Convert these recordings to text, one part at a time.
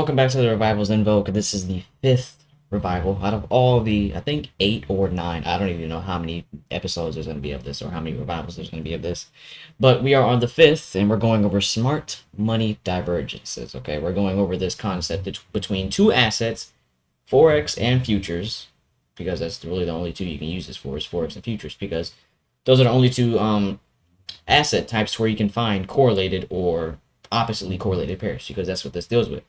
welcome back to the Revivals Invoke. This is the 5th revival out of all the, I think, 8 or 9. I don't even know how many episodes there's going to be of this or how many revivals there's going to be of this. But we are on the 5th, and we're going over smart money divergences, okay? We're going over this concept between two assets, Forex and futures, because that's really the only two you can use this for, is Forex and futures, because those are the only two asset types where you can find correlated or oppositely correlated pairs, because that's what this deals with.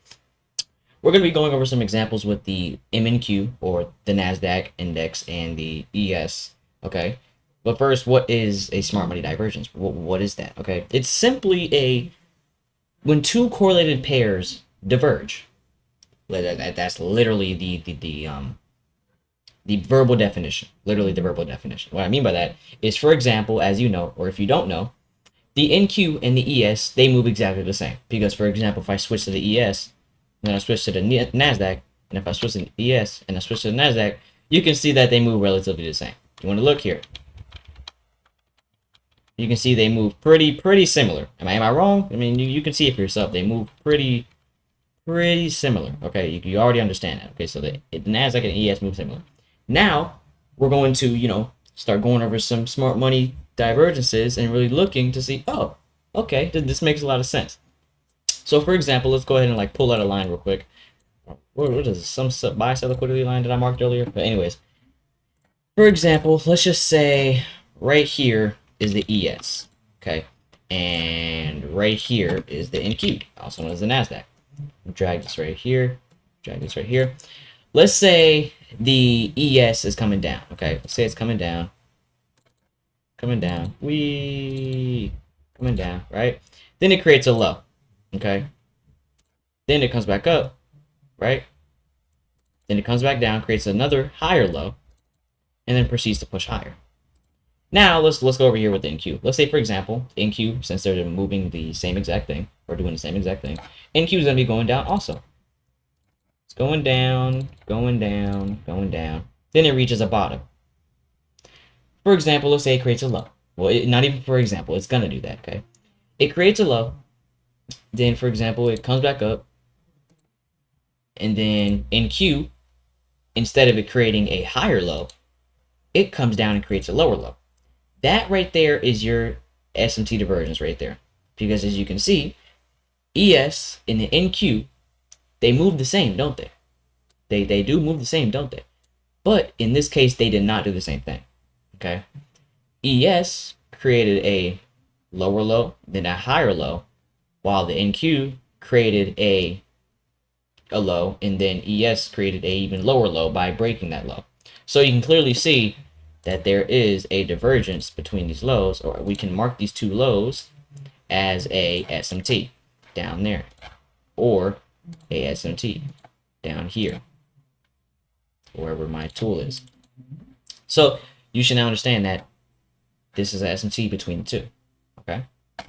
We're going to be going over some examples with the MNQ, or the NASDAQ index, and the ES, okay? But first, what is a smart money divergence? What is that, okay? It's simply when two correlated pairs diverge. That's literally the verbal definition. Literally the verbal definition. What I mean by that is, for example, as you know, or if you don't know, the NQ and the ES, they move exactly the same. Because, for example, if I switch to the ES, then I switch to the NASDAQ, and if I switch to the ES and I switch to the NASDAQ, you can see that they move relatively the same. You want to look here. You can see they move pretty similar. Am I wrong? I mean, you can see it for yourself. They move pretty similar. Okay, you already understand that. Okay, so the NASDAQ and ES move similar. Now, we're going to, start going over some smart money divergences and really looking to see, oh, okay, this makes a lot of sense. So, for example, let's go ahead and pull out a line real quick. What is this? Some buy sell liquidity line that I marked earlier? But anyways, for example, let's just say right here is the ES, okay? And right here is the NQ, also known as the NASDAQ. Drag this right here, drag this right here. Let's say the ES is coming down, okay? Let's say it's coming down, coming down, right? Then it creates a low, okay? Then it comes back up, right? Then it comes back down, creates another higher low, and then proceeds to push higher. Now, let's go over here with the NQ. Let's say, for example, NQ, since they're moving the same exact thing, or doing the same exact thing, NQ is going to be going down also. It's going down, going down, going down. Then it reaches a bottom. For example, let's say it creates a low. Well, not even for example, it's going to do that, okay? It creates a low. Then, for example, it comes back up. And then NQ, instead of it creating a higher low, it comes down and creates a lower low. That right there is your SMT divergence right there. Because as you can see, ES and the NQ, they move the same, don't they? They do move the same, don't they? But in this case, they did not do the same thing. Okay? ES created a lower low, then a higher low, while the NQ created a low, and then ES created a even lower low by breaking that low. So you can clearly see that there is a divergence between these lows, or we can mark these two lows as a SMT down there, or a SMT down here, wherever my tool is. So you should now understand that this is a SMT between the two. Okay,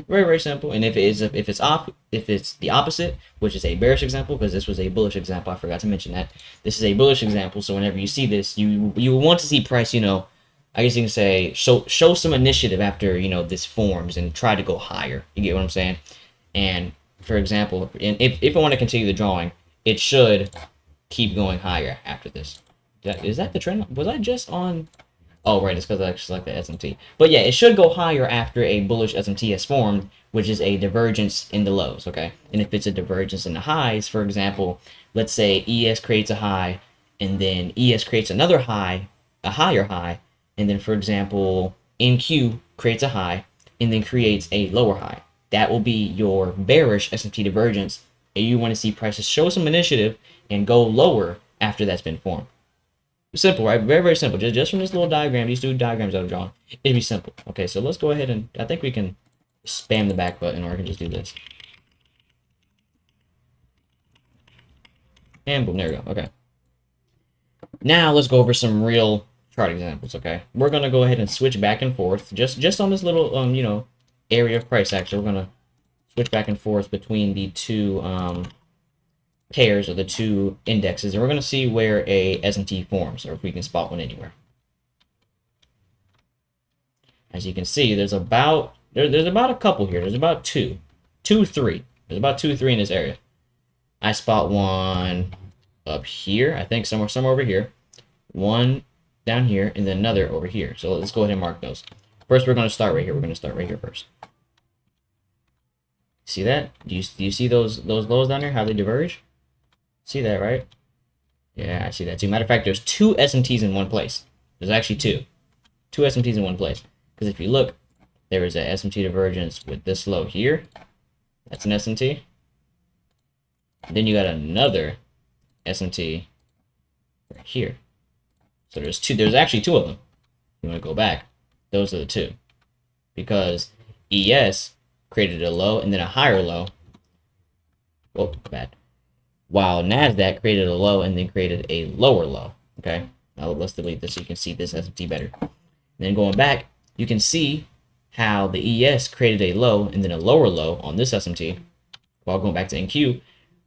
very simple. And if it's the opposite, which is a bearish example, because this was a bullish example, I forgot to mention that this is a bullish example. So whenever you see this, you want to see price, I guess you can say show some initiative after this forms and try to go higher. You get what I'm saying? And for example, if I want to continue the drawing, it should keep going higher after this. Is that the trend? Was I just on? Oh, right, it's because I select the SMT. But yeah, it should go higher after a bullish SMT has formed, which is a divergence in the lows, okay? And if it's a divergence in the highs, for example, let's say ES creates a high, and then ES creates another high, a higher high, and then, for example, NQ creates a high, and then creates a lower high. That will be your bearish SMT divergence, and you want to see prices show some initiative and go lower after that's been formed. Simple, right? Very simple. Just from this little diagram, these two diagrams that I've drawn, it'd be simple. Okay, so let's go ahead and I think we can spam the back button, or I can just do this. And boom, there we go. Okay. Now let's go over some real chart examples. Okay, we're gonna go ahead and switch back and forth just on this little area of price action. We're gonna switch back and forth between the two pairs, or the two indexes, and we're going to see where a SMT forms, or if we can spot one anywhere. As you can see, there's about a couple here. There's about three. There's about 2, 3 in this area. I spot one up here, I think somewhere over here, one down here, and then another over here. So let's go ahead and mark those. First, we're going to start right here. We're going to start right here first. See that? Do you see those lows down there? How they diverge? See that, right? Yeah, I see that too. Matter of fact, there's two SMTs in one place. There's actually two SMTs in one place. Because if you look, there is a SMT divergence with this low here. That's an SMT. Then you got another SMT right here. So there's two. There's actually two of them. You want to go back. Those are the two. Because ES created a low and then a higher low. Oh, bad. While NASDAQ created a low and then created a lower low. Okay. Now let's delete this so you can see this SMT better. And then going back, you can see how the ES created a low and then a lower low on this SMT. While going back to NQ,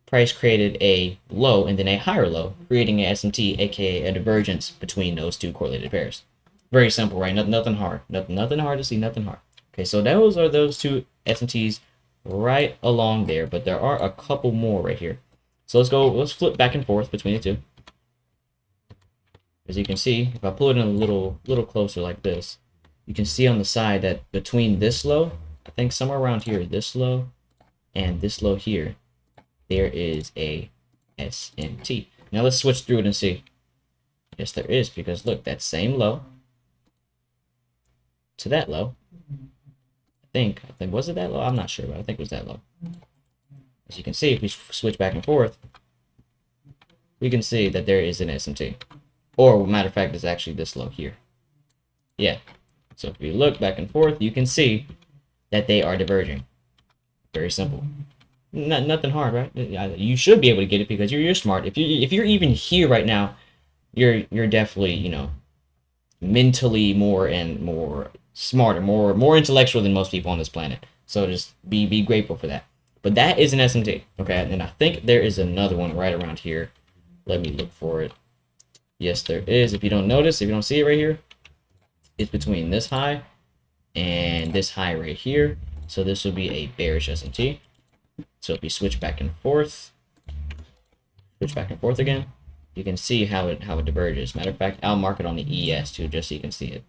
price created a low and then a higher low, creating a SMT, aka a divergence between those two correlated pairs. Very simple, right? Nothing hard. Nothing hard to see, nothing hard. Okay, so those are those two SMTs right along there, but there are a couple more right here. So let's flip back and forth between the two. As you can see, if I pull it in a little closer like this, you can see on the side that between this low, I think somewhere around here, this low and this low here, there is a SMT. Now let's switch through it and see. Yes, there is, because look, that same low to that low. I think, was it that low? I'm not sure, but I think it was that low. As you can see, if we switch back and forth, we can see that there is an SMT. Or, matter of fact, it's actually this low here. Yeah. So if you look back and forth, you can see that they are diverging. Very simple. Nothing hard, right? You should be able to get it because you're smart. If you're even here right now, you're definitely, you know, mentally more smarter, more intellectual than most people on this planet. So just be grateful for that. But that is an SMT, okay? And I think there is another one right around here. Let me look for it. Yes, there is. If you don't notice, if you don't see it right here, it's between this high and this high right here. So this will be a bearish SMT. So if we switch back and forth again, you can see how it diverges. Matter of fact, I'll mark it on the ES too, just so you can see it.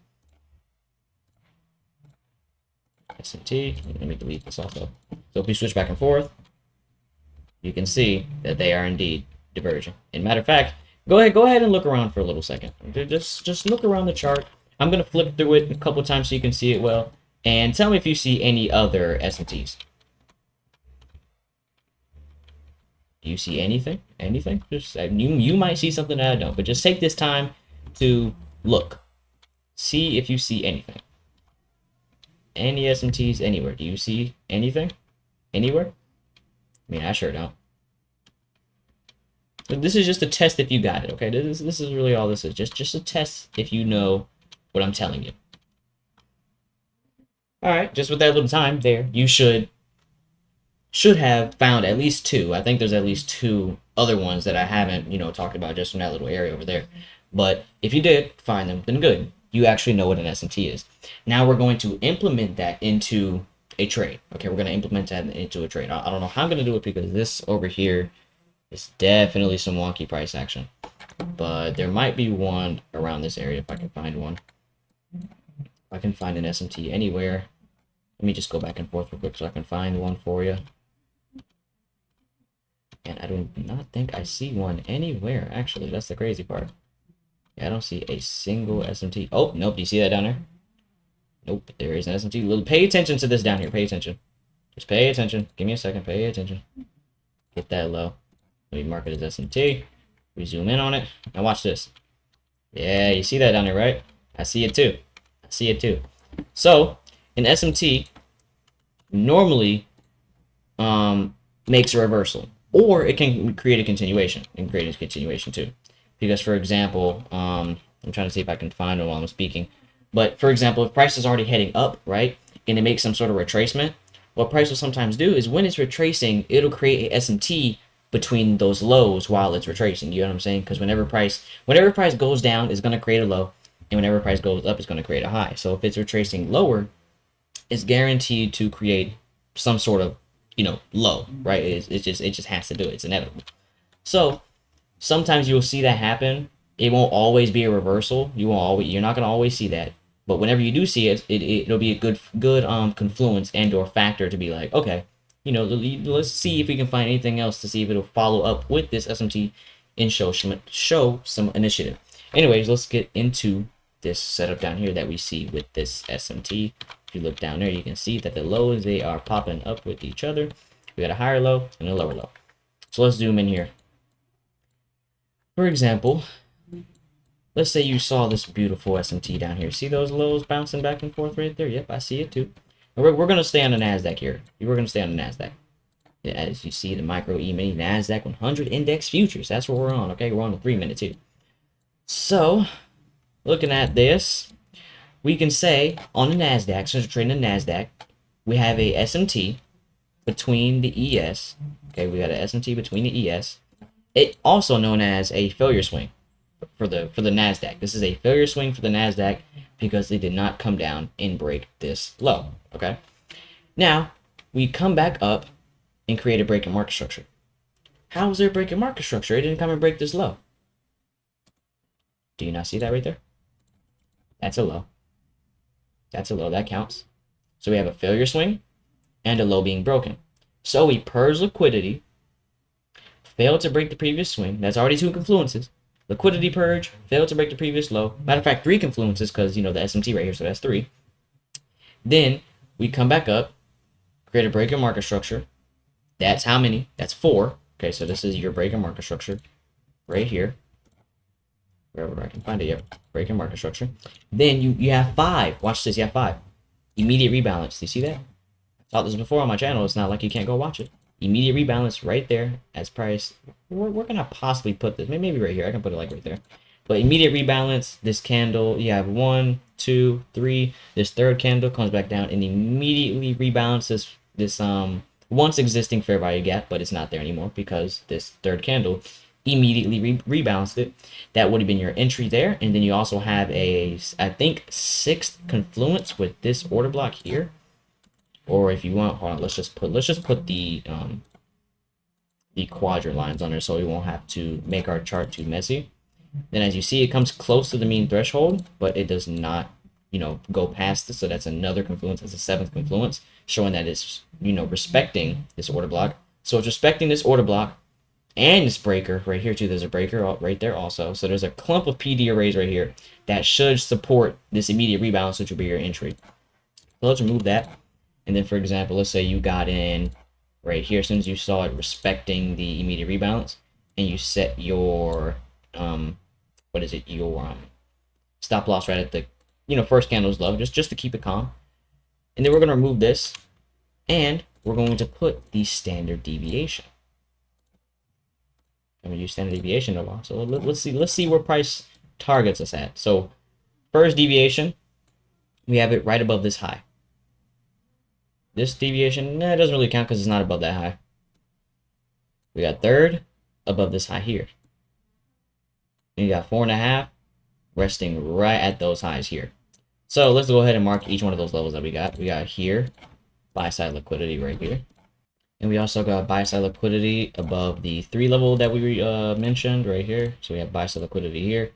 SMT. Let me delete this also. So if we switch back and forth, you can see that they are indeed diverging. And matter of fact, go ahead and look around for a little second. Just look around the chart. I'm gonna flip through it a couple times so you can see it well, and tell me if you see any other SMTs. Do you see anything? Anything? Just you might see something that I don't, but just take this time to look. See if you see anything. Any SMTs anywhere? Do you see anything? Anywhere? I mean, I sure don't. But this is just a test if you got it, okay? This is really all this is. Just a test if you know what I'm telling you. Alright, just with that little time there, you should have found at least two. I think there's at least two other ones that I haven't, you know, talked about just from that little area over there. But if you did find them, then good. You actually know what an SMT is. Now we're going to implement that into a trade. Okay, we're going to implement that into a trade. I don't know how I'm going to do it because this over here is definitely some wonky price action. But there might be one around this area if I can find one. If I can find an SMT anywhere. Let me just go back and forth real quick so I can find one for you. And I do not think I see one anywhere, actually. That's the crazy part. Yeah, I don't see a single SMT. Oh, nope. Do you see that down there? Nope, there is an SMT. Pay attention to this down here. Pay attention. Just pay attention. Give me a second. Pay attention. Get that low. Let me mark it as SMT. We zoom in on it. Now watch this. Yeah, you see that down there, right? I see it too. I see it too. So, an SMT normally makes a reversal. Or it can create a continuation. It can create a continuation too. Because, for example, I'm trying to see if I can find it while I'm speaking. But, for example, if price is already heading up, right, and it makes some sort of retracement, what price will sometimes do is when it's retracing, it'll create a SMT between those lows while it's retracing. You know what I'm saying? Because whenever price goes down, it's going to create a low. And whenever price goes up, it's going to create a high. So if it's retracing lower, it's guaranteed to create some sort of low, right? It just has to do it. It's inevitable. So sometimes you'll see that happen. It won't always be a reversal. You're not gonna always see that. But whenever you do see it, it'll be a good confluence and or factor to be like, okay, let's see if we can find anything else to see if it'll follow up with this SMT and show some initiative. Anyways, let's get into this setup down here that we see with this SMT. If you look down there, you can see that the lows, they are popping up with each other. We got a higher low and a lower low. So let's zoom in here. For example, let's say you saw this beautiful SMT down here. See those lows bouncing back and forth right there? Yep, I see it too. And we're going to stay on the NASDAQ here. We're going to stay on the NASDAQ. As you see, the micro E-mini NASDAQ 100 index futures. That's what we're on, okay? We're on the 3-minute too. So, looking at this, we can say on the NASDAQ, since we're trading the NASDAQ, we have a SMT between the ES. Okay, we got an SMT between the ES. It also known as a failure swing for the NASDAQ. This is a failure swing for the NASDAQ because they did not come down and break this low. Okay. Now we come back up and create a break in market structure. How is there a break in market structure? It didn't come and break this low. Do you not see that right there? That's a low. That's a low. That counts. So we have a failure swing and a low being broken. So we purge liquidity, failed to break the previous swing. That's already 2 confluences. Liquidity purge, failed to break the previous low. Matter of fact, 3 confluences because, the SMT right here, so that's 3. Then we come back up, create a break in market structure. That's how many? That's 4. Okay, so this is your break in market structure right here. Wherever I can find it, yep. Break in market structure. Then you have 5. Watch this, you have 5. Immediate rebalance. Do you see that? I've taught this before on my channel. It's not like you can't go watch it. Immediate rebalance right there as price. We're gonna possibly put this maybe right here. I can put it like right there. But immediate rebalance, this candle, you have 1, 2, 3. This third candle comes back down and immediately rebalances this once existing fair value gap, but it's not there anymore because this third candle immediately rebalanced it. That would have been your entry there, and then you also have a, I think, 6th confluence with this order block here. Or if you want, hold on, let's just put the quadrant lines on there so we won't have to make our chart too messy. Then as you see, it comes close to the mean threshold, but it does not, go past this. So that's another confluence. That's a 7th confluence, showing that it's, respecting this order block. So it's respecting this order block and this breaker right here too. There's a breaker right there also. So there's a clump of PD arrays right here that should support this immediate rebalance, which will be your entry. So let's remove that. And then, for example, let's say you got in right here as soon as you saw it respecting the immediate rebalance, and you set your your stop loss right at the first candle's low, just to keep it calm. And then we're going to remove this, and we're going to put the standard deviation. I'm going to use standard deviation a lot. So let's see where price targets us at. So first deviation, we have it right above this high. This deviation, it doesn't really count because it's not above that high. We got third above this high here. And you got 4.5 resting right at those highs here. So let's go ahead and mark each one of those levels that we got. We got here, buy side liquidity right here. And we also got buy side liquidity above the 3 level that we mentioned right here. So we have buy side liquidity here.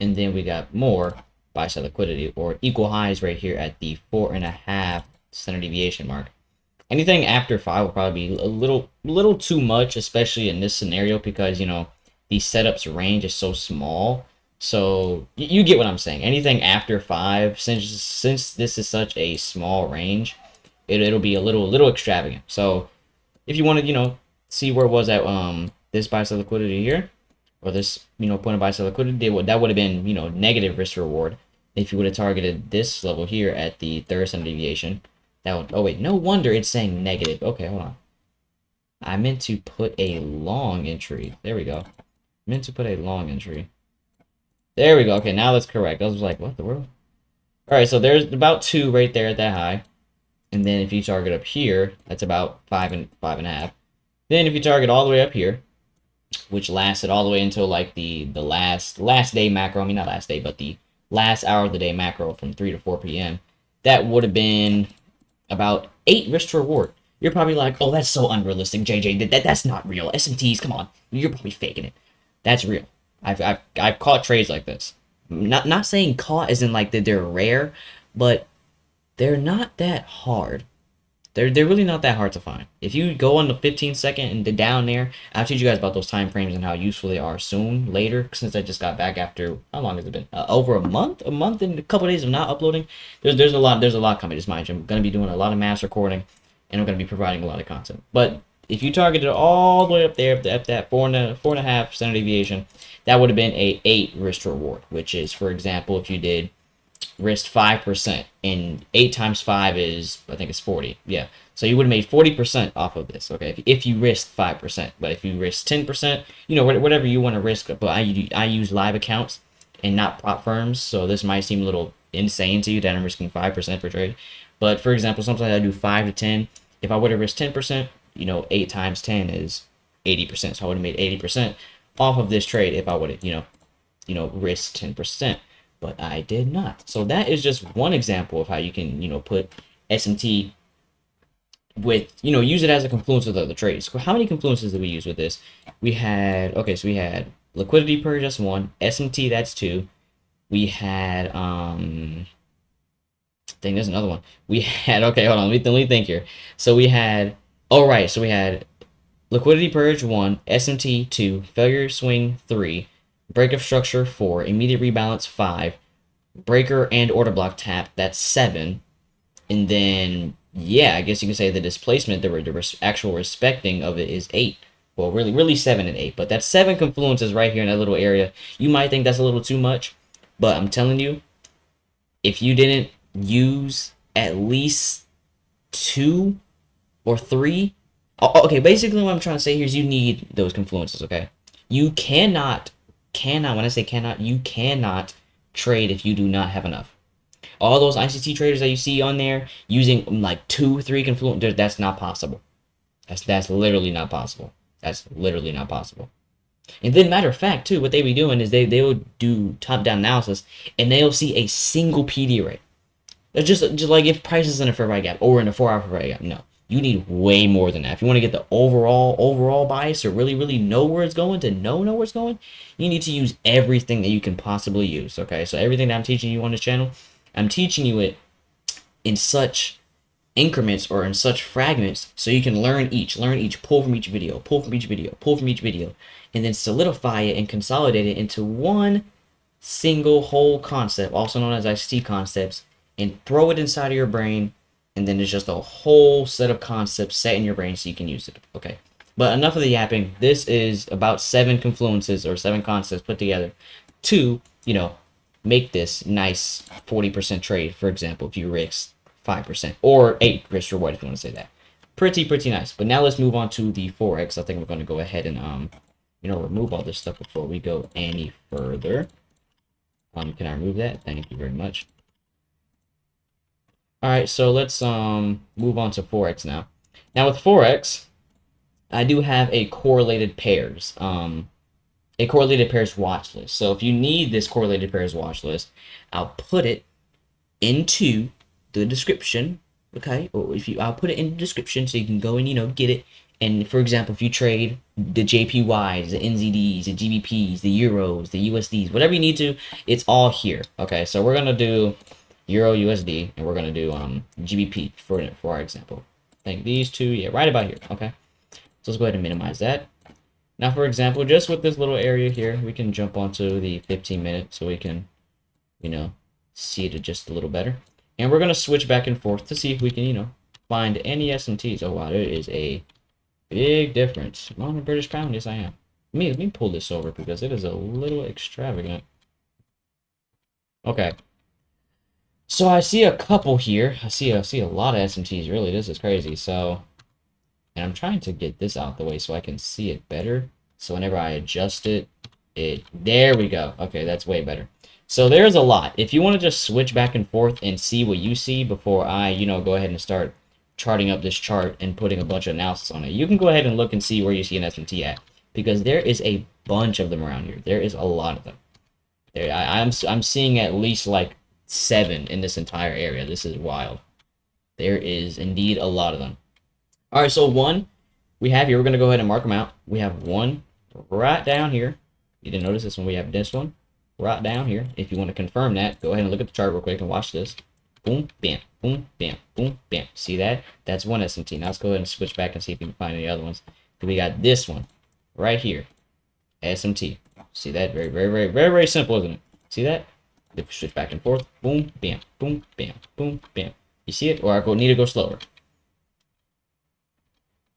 And then we got more buy side liquidity or equal highs right here at the 4.5 standard deviation mark. Anything after 5 will probably be a little too much, especially in this scenario because the setups range is so small. So you get what I'm saying. Anything after 5, since this is such a small range, it'll be a little extravagant. So if you want to see where it was at this buy side liquidity here, or this point of buy side liquidity, that would have been negative risk reward. If you would have targeted this level here at the 3rd standard deviation. That would, oh wait, no wonder it's saying negative. Okay, hold on. I meant to put a long entry. There we go. Meant to put a long entry. There we go. Okay, now that's correct. I was like, what the world? Alright, so there's about 2 right there at that high. And then if you target up here, that's about 5.5. Then if you target all the way up here, which lasted all the way until like the last day macro, I mean not last day, but the last hour of the day macro from 3 to 4 p.m. That would have been about 8 risk to reward. You're probably like, oh, that's so unrealistic, JJ. That's not real. SMTs, come on. You're probably faking it. That's real. I've caught trades like this. Not saying caught as in like that they're rare, but they're not that hard. They're really not that hard to find. If you go on the 15-second and down there, I'll teach you guys about those time frames and how useful they are soon, later, since I just got back after, how long has it been? Over a month and a couple of days of not uploading. There's a lot coming, just mind you. I'm going to be doing a lot of mass recording, and I'm going to be providing a lot of content. But if you targeted all the way up there, at that 4.5 standard deviation, that would have been a 8 risk reward, which is, for example, if you did risked 5%, and 8 times 5 is, I think it's 40. Yeah, so you would have made 40% off of this, okay, if you risk 5%. But if you risk 10%, whatever you want to risk. But I use live accounts and not prop firms, so this might seem a little insane to you that I'm risking 5% per trade. But for example, sometimes I do 5 to 10. If I would have risked 10%, 8 times 10 is 80%, so I would have made 80% off of this trade if I would have risked 10%. But I did not. So that is just one example of how you can, put SMT with, use it as a confluence with other trades. So how many confluences did we use with this? We had liquidity purge, that's 1. SMT, that's 2. We had, I think there's another one. We had, okay, hold on, let me think here. So we had, so we had liquidity purge 1, SMT 2, failure swing 3, break of structure 4, immediate rebalance 5, breaker and order block tap, that's 7, and then I guess you can say the displacement, the actual respecting of it is 8. Well, really 7 and 8, but that's 7 confluences right here in that little area. You might think that's a little too much, but I'm telling you, if you didn't use at least 2 or 3, okay, basically what I'm trying to say here is you need those confluences, okay? You cannot, when I say cannot, you cannot trade if you do not have enough. All those ICT traders that you see on there using like 2, 3 confluences, that's not possible. That's literally not possible. That's literally not possible. And then, matter of fact, too, what they be doing is they'll do top-down analysis, and they'll see a single PD rate. It's just like if price is in a fair value gap or in a 4-hour fair value gap. No, you need way more than that. If you want to get the overall bias or really know where it's going, know where it's going, you need to use everything that you can possibly use. Okay, so everything that I'm teaching you on this channel, I'm teaching you it in such increments or in such fragments so you can learn each, pull from each video, and then solidify it and consolidate it into one single whole concept, also known as ICT concepts, and throw it inside of your brain, and then there's just a whole set of concepts set in your brain so you can use it. Okay, but enough of the yapping. This is about 7 confluences or 7 concepts put together to, make this nice 40% trade, for example, if you risk 5%, or 8 risk reward if you want to say that. Pretty nice. But now let's move on to the Forex. I think we're going to go ahead and remove all this stuff before we go any further. Can I remove that? Thank you very much. All right, so let's move on to Forex now. Now with Forex, I do have a correlated pairs watch list. So if you need this correlated pairs watch list, I'll put it into the description, okay? Or I'll put it in the description so you can go and get it. And for example, if you trade the JPYs, the NZDs, the GBPs, the euros, the USDs, whatever you need to, it's all here. Okay, so we're gonna do Euro USD and we're gonna do GBP for our example. I think these two, right about here. Okay, so let's go ahead and minimize that. Now, for example, just with this little area here, we can jump onto the 15-minute so we can, see it just a little better. And we're going to switch back and forth to see if we can, find any SMTs. Oh, wow, there is a big difference. I'm on the British pound. Yes, I am. Let me pull this over because it is a little extravagant. Okay. So I see a couple here. I see a lot of SMTs. Really, this is crazy. So... and I'm trying to get this out the way so I can see it better. So whenever I adjust it, there we go. Okay, that's way better. So there's a lot. If you want to just switch back and forth and see what you see before I, go ahead and start charting up this chart and putting a bunch of analysis on it, you can go ahead and look and see where you see an SMT at. Because there is a bunch of them around here. There is a lot of them. I'm seeing at least like 7 in this entire area. This is wild. There is indeed a lot of them. All right, so one we have here, we're going to go ahead and mark them out. We have one right down here. You didn't notice this one. We have this one right down here. If you want to confirm that, go ahead and look at the chart real quick and watch this. Boom, bam, boom, bam, boom, bam. See that? That's one SMT. Now let's go ahead and switch back and see if we can find any other ones. We got this one right here, SMT. See that? Very, very, very, very, very simple, isn't it? See that? If we switch back and forth, boom, bam, boom, bam, boom, bam. You see it? Or I need to go slower.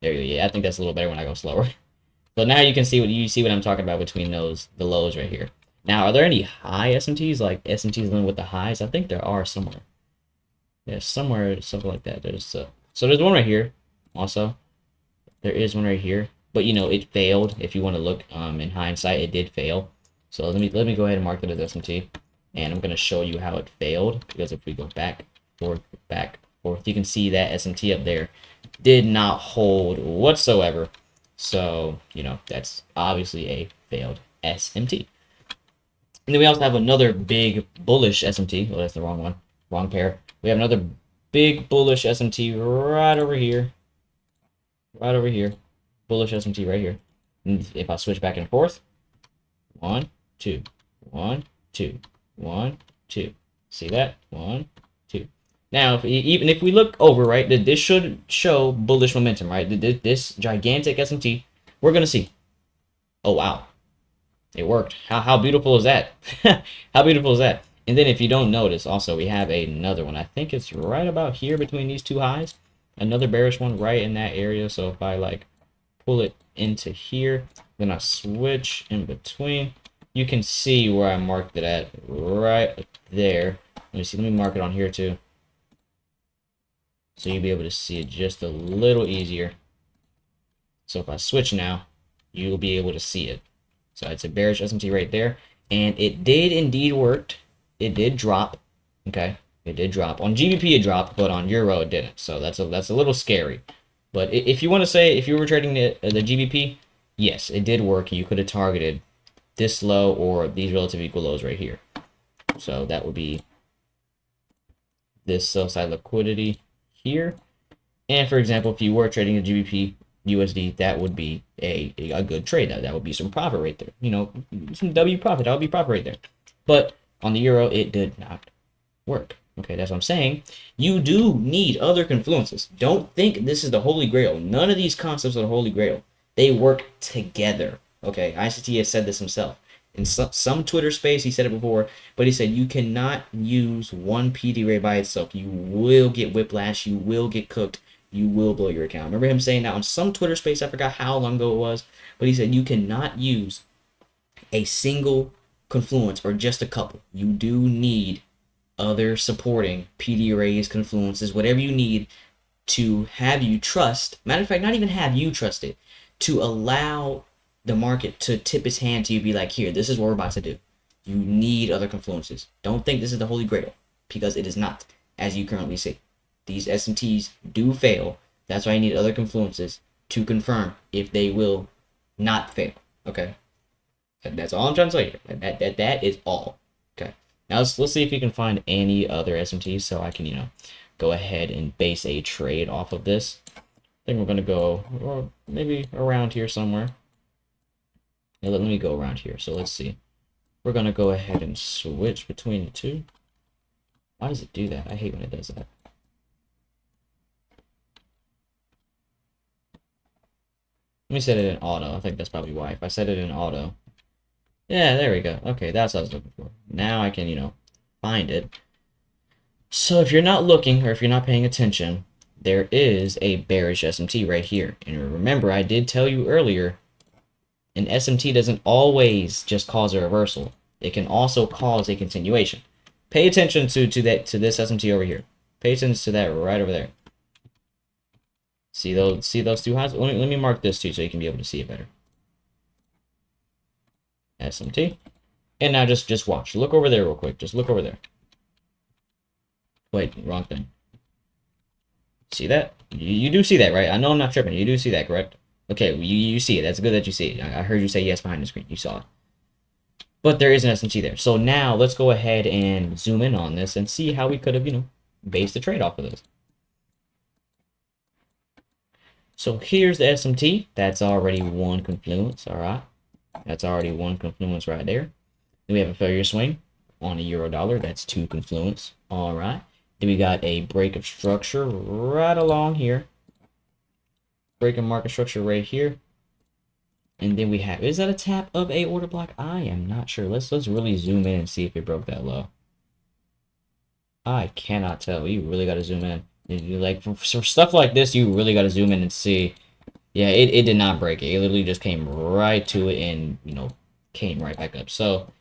There you go. Yeah, I think that's a little better when I go slower. So now you can see what I'm talking about between the lows right here. Now, are there any high SMTs, like SMTs with the highs? I think there are somewhere. Yeah, somewhere, something like that. So there's one right here. Also, there is one right here. But you know, it failed. If you want to look in hindsight, it did fail. So let me go ahead and mark it as SMT, and I'm gonna show you how it failed. Because if we go back, forth, you can see that SMT up there did not hold whatsoever. So you know that's obviously a failed SMT. And then we also have another big bullish SMT. Oh, that's the wrong one. Wrong pair. We have another big bullish SMT right over here. Right over here. Bullish SMT right here. And if I switch back and forth, 1, 2, 1, 2, 1, 2. See that? 1, 2. Now, even if we look over, right, this should show bullish momentum, right? This gigantic SMT, we're going to see. Oh, wow. It worked. How beautiful is that? How beautiful is that? And then if you don't notice, also, we have another one. I think it's right about here between these two highs. Another bearish one right in that area. So if I, like, pull it into here, then I switch in between, you can see where I marked it at right there. Let me see. Let me mark it on here, too. So you'll be able to see it just a little easier. So if I switch now, you'll be able to see it. So it's a bearish SMT right there. And it did indeed work. It did drop. Okay. It did drop. On GBP it dropped, but on Euro it didn't. So that's a little scary. But if you want to say, if you were trading the GBP, yes, it did work. You could have targeted this low or these relative equal lows right here. So that would be this sell side liquidity here. And for example, if you were trading the GBP USD, that would be a good trade. That would be some profit right there. You know, some W profit. That would be profit right there. But on the Euro, it did not work. Okay, that's what I'm saying. You do need other confluences. Don't think this is the Holy Grail. None of these concepts are the Holy Grail. They work together. Okay, ICT has said this himself. In some Twitter space, he said it before, but he said you cannot use one PD ray by itself. You will get whiplash. You will get cooked. You will blow your account. I remember him saying that on some Twitter space. I forgot how long ago it was, but he said you cannot use a single confluence or just a couple. You do need other supporting PD arrays, confluences, whatever you need to have you trust. Matter of fact, not even have you trust it, to allow the market to tip its hand to you, be like, here, this is what we're about to do. You need other confluences. Don't think this is the Holy Grail, because it is not, as you currently see. These SMTs do fail. That's why you need other confluences to confirm if they will not fail. Okay? That's all I'm trying to tell you. That is all. Okay. Now let's see if we can find any other SMTs so I can, you know, go ahead and base a trade off of this. I think we're going to go maybe around here somewhere. Now, let me go around here. So let's see. We're going to go ahead and switch between the two. Why does it do that? I hate when it does that. Let me set it in auto. I think that's probably why. If I set it in auto. Yeah, there we go. Okay, that's what I was looking for. Now I can, you know, find it. So if you're not looking or if you're not paying attention, there is a bearish SMT right here. And remember, I did tell you earlier, an SMT doesn't always just cause a reversal. It can also cause a continuation. Pay attention to this SMT over here. Pay attention to that right over there. See those two highs? Let me mark this too so you can be able to see it better. SMT. And now just watch. Look over there real quick. Just look over there. Wait, wrong thing. See that? You do see that, right? I know I'm not tripping. You do see that, correct? Okay, you see it. That's good that you see it. I heard you say yes behind the screen. You saw it. But there is an SMT there. So now let's go ahead and zoom in on this and see how we could have, you know, based the trade off of this. So here's the SMT. That's already one confluence, all right? That's already one confluence right there. Then we have a failure swing on a euro dollar. That's two confluence, all right? Then we got a break of structure right along here. Break of market structure right here. And then we have, is that a tap of a order block? I am not sure. Let's really zoom in and see if it broke that low. I cannot tell. You really got to zoom in. Like for stuff like this, you really got to zoom in and see. Yeah, it did not break it. It literally just came right to it and, you know, came right back up. So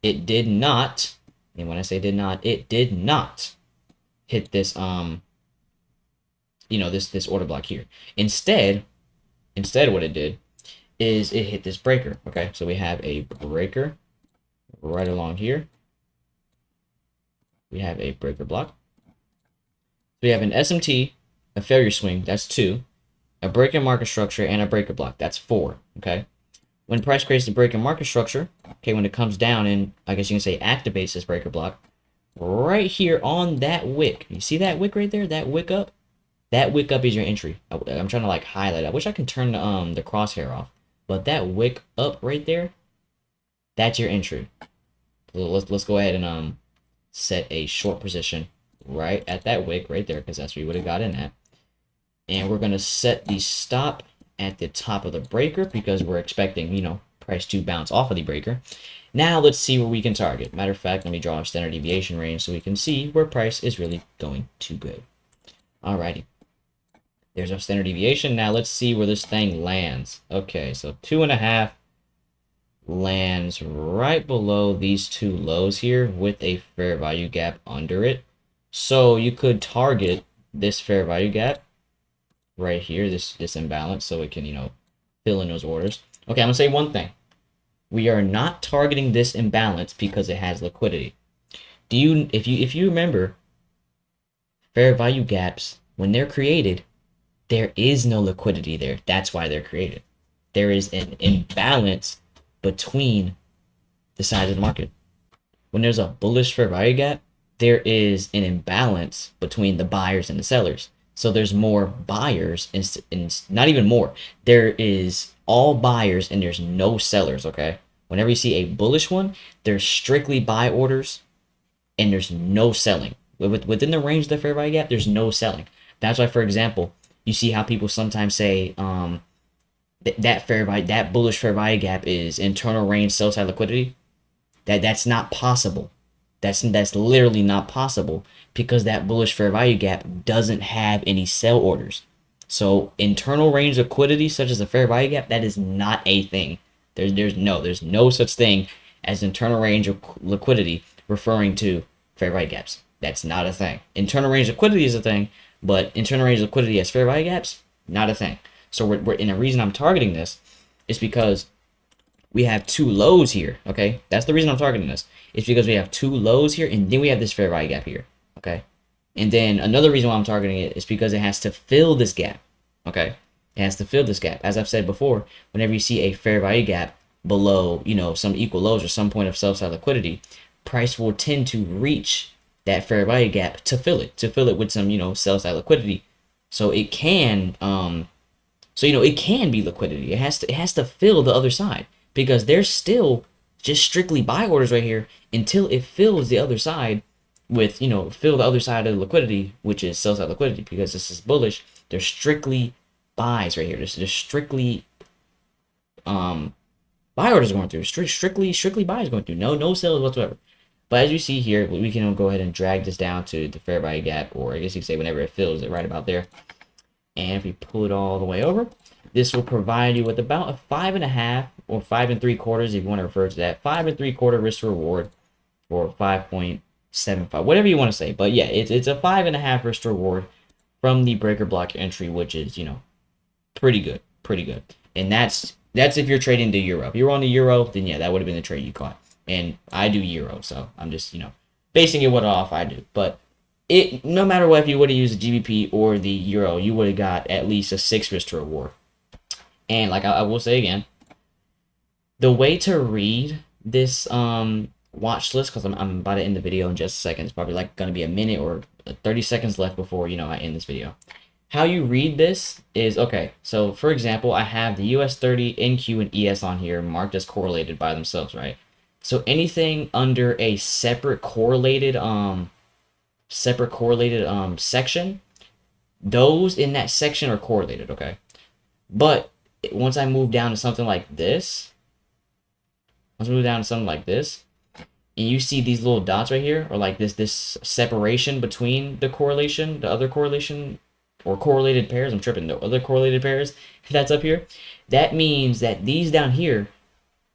it did not, and when I say did not, it did not hit this, you know, this order block here. Instead what it did is it hit this breaker. Okay, so we have a breaker right along here. We have a breaker block. So we have an SMT, a failure swing, that's 2, a break in market structure, and a breaker block, that's 4. Okay, when price creates the break in market structure, okay, when it comes down and I guess you can say activates this breaker block, right here on that wick, you see that wick right there, that wick up? That wick up is your entry. I'm trying to like highlight. I wish I can turn the crosshair off, but that wick up right there, that's your entry. Let's go ahead and set a short position right at that wick right there, because that's where you would have got in at. And we're gonna set the stop at the top of the breaker because we're expecting, you know, price to bounce off of the breaker. Now let's see where we can target. Matter of fact, let me draw a standard deviation range so we can see where price is really going to go. Alrighty. There's our standard deviation. Now let's see where this thing lands. Okay, so 2.5 lands right below these two lows here with a fair value gap under it. So you could target this fair value gap right here, this imbalance, so it can, you know, fill in those orders. Okay, I'm gonna say one thing. We are not targeting this imbalance because it has liquidity. If you remember, fair value gaps, when they're created, there is no liquidity there. That's why they're created. There is an imbalance between the sides of the market. When there's a bullish fair value gap, there is an imbalance between the buyers and the sellers. So there's more buyers, and not even more. There is all buyers and there's no sellers, okay? Whenever you see a bullish one, there's strictly buy orders and there's no selling. Within the range of the fair value gap, there's no selling. That's why, for example, you see how people sometimes say that bullish fair value gap is internal range sell side liquidity. That's not possible. That's literally not possible because that bullish fair value gap doesn't have any sell orders. So internal range liquidity, such as a fair value gap, that is not a thing. There's no such thing as internal range of liquidity referring to fair value gaps. That's not a thing. Internal range liquidity is a thing, but internal range liquidity as fair value gaps, not a thing. So we're and the reason I'm targeting this is because we have two lows here, okay? That's the reason I'm targeting this. It's because we have two lows here, and then we have this fair value gap here, okay? And then another reason why I'm targeting it is because it has to fill this gap, okay? It has to fill this gap. As I've said before, whenever you see a fair value gap below, you know, some equal lows or some point of sell-side liquidity, price will tend to reach that fair value gap to fill it with some, you know, sell-side liquidity. So it can, it can be liquidity. It has to fill the other side because there's still just strictly buy orders right here until it fills the other side with, you know, fill the other side of the liquidity, which is sell-side liquidity, because this is bullish. There's strictly buys right here. There's strictly buy orders going through. Strictly buys going through. No sales whatsoever. But as you see here, we can go ahead and drag this down to the fair value gap, or I guess you could say whenever it fills it right about there. And if we pull it all the way over, this will provide you with about a 5.5 or 5 3/4, if you want to refer to that, 5 3/4 risk to reward, or 5.75, whatever you want to say. But yeah, it's a 5.5 risk to reward from the breaker block entry, which is, you know, pretty good. And that's if you're trading the euro. If you're on the euro, then yeah, that would have been the trade you caught. And I do euro, so I'm just, you know, basing it off I do. But it, no matter what, if you would have used the GBP or the euro, you would have got at least a 6 risk to reward. And like I will say again, the way to read this watch list, because I'm about to end the video in just a second. It's probably like going to be a minute or 30 seconds left before, you know, I end this video. how you read this is, okay, so for example, I have the US30, NQ, and ES on here marked as correlated by themselves, right? So anything under a separate correlated section, those in that section are correlated, okay? But once I move down to something like this, and you see these little dots right here, or like this separation between the correlation, the other correlation, or correlated pairs, I'm tripping, the other correlated pairs that's up here, that means that these down here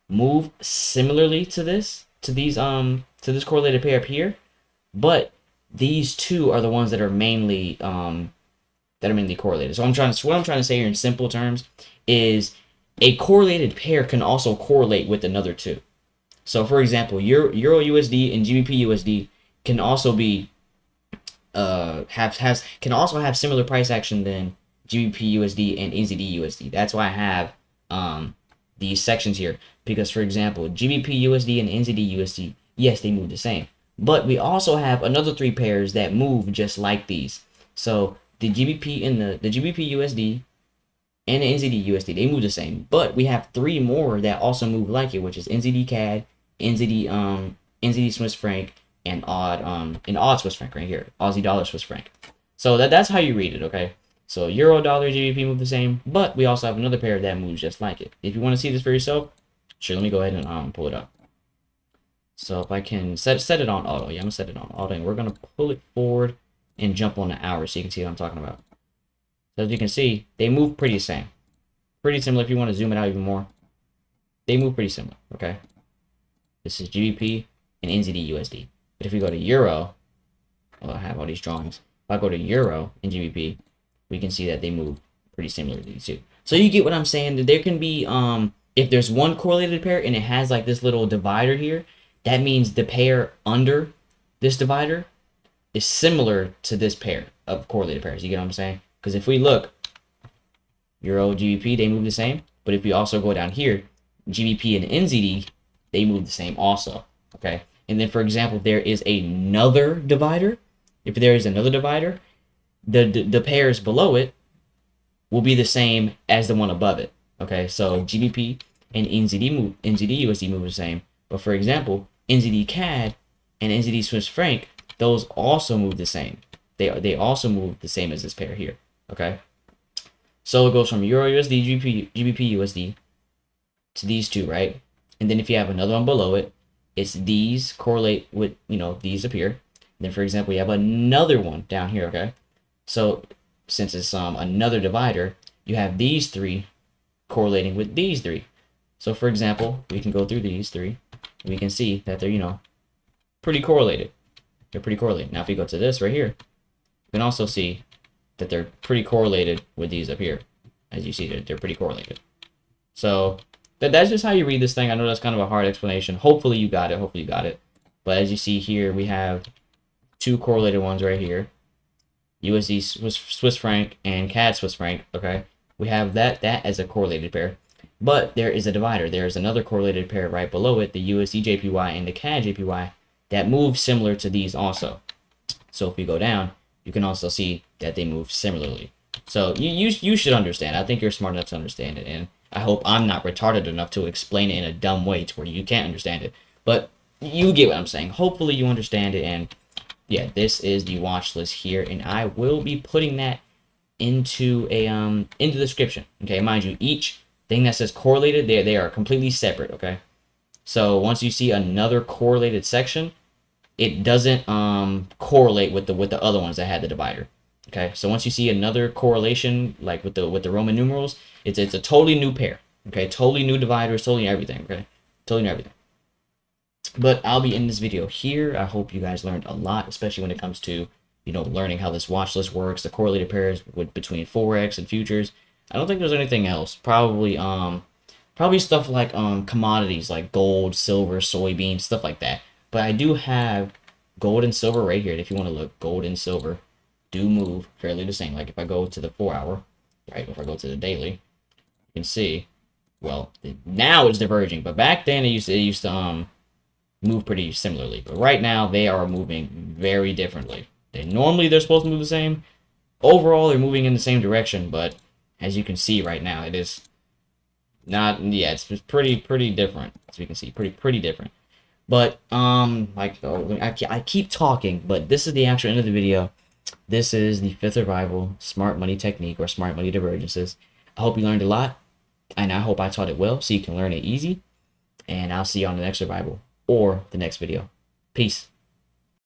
move similarly to this, to this correlated pair up here, but these two are the ones that are mainly correlated. So what I'm trying to say here in simple terms is a correlated pair can also correlate with another two. So for example, Euro USD and GBP USD can also be can also have similar price action than GBP USD and NZD USD. That's why I have these sections here, because for example, GBP USD and NZD USD, yes, they move the same, but we also have another three pairs that move just like these. So the GBP and the GBP USD and the NZD USD, they move the same, but we have three more that also move like it, which is NZD CAD, NZD Swiss franc, and odd Swiss franc right here, Aussie dollar Swiss franc. So that's how you read it, okay? So Euro, dollar, GBP move the same, but we also have another pair that moves just like it. If you want to see this for yourself, sure, let me go ahead and pull it up. So if I can set it on auto, yeah, I'm gonna set it on auto, and we're gonna pull it forward and jump on the hour so you can see what I'm talking about. So as you can see, they move pretty same. Pretty similar. If you want to zoom it out even more, they move pretty similar, okay? This is GBP and NZD USD. But if we go to Euro, well, I have all these drawings. If I go to Euro and GBP, we can see that they move pretty similarly too. So you get what I'm saying? There can be, if there's one correlated pair and it has like this little divider here, that means the pair under this divider is similar to this pair of correlated pairs. You get what I'm saying? Because if we look, Euro, GBP, they move the same. But if we also go down here, GBP and NZD, they move the same also. Okay. And then, for example, if there is another divider, the pairs below it will be the same as the one above it. Okay. So GBP and NZD USD move the same. But for example, NZD CAD and NZD Swiss franc, those also move the same. They also move the same as this pair here. Okay. So it goes from Euro USD, GBP USD to these two, right? And then if you have another one below it, it's these correlate with, these appear. And then for example, you have another one down here, okay? So since it's another divider, you have these three correlating with these three. So for example, we can go through these three, and we can see that they're, pretty correlated. They're pretty correlated. Now if we go to this right here, you can also see that they're pretty correlated with these up here. As you see, they're pretty correlated. So that's just how you read this thing. I know that's kind of a hard explanation. Hopefully you got it. But as you see here, we have two correlated ones right here. USD Swiss franc and CAD Swiss franc, okay? We have that as a correlated pair. But there is a divider. There is another correlated pair right below it, the USD JPY and the CAD JPY, that move similar to these also. So if we go down, you can also see that they move similarly. So you should understand. I think you're smart enough to understand it, and I hope I'm not retarded enough to explain it in a dumb way to where you can't understand it. But you get what I'm saying. Hopefully you understand it, and yeah, this is the watch list here, and I will be putting that into the description. Okay, mind you, each thing that says correlated, they are completely separate. Okay, so once you see another correlated section, it doesn't correlate with the other ones that had the divider. Okay, so once you see another correlation like with the Roman numerals, it's a totally new pair. Okay, totally new dividers, totally everything. Okay, totally new everything. But I'll be in this video here. I hope you guys learned a lot, especially when it comes to learning how this watch list works, the correlated pairs between forex and futures. I don't think there's anything else. Probably stuff like commodities like gold, silver, soybeans, stuff like that. But I do have gold and silver right here. If you want to look, gold and silver do move fairly the same. Like if I go to the 4 hour, right? If I go to the daily, you can see, well, now it's diverging, but back then it used to move pretty similarly. But right now they are moving very differently. They're supposed to move the same, overall they're moving in the same direction, but as you can see right now, it is not. Yeah, it's pretty different. As you can see, pretty different. But I keep talking, but this is the actual end of the video. This is the fifth survival smart money technique, or smart money divergences. I hope you learned a lot, and I hope I taught it well so you can learn it easy. And I'll see you on the next survival or the next video. Peace.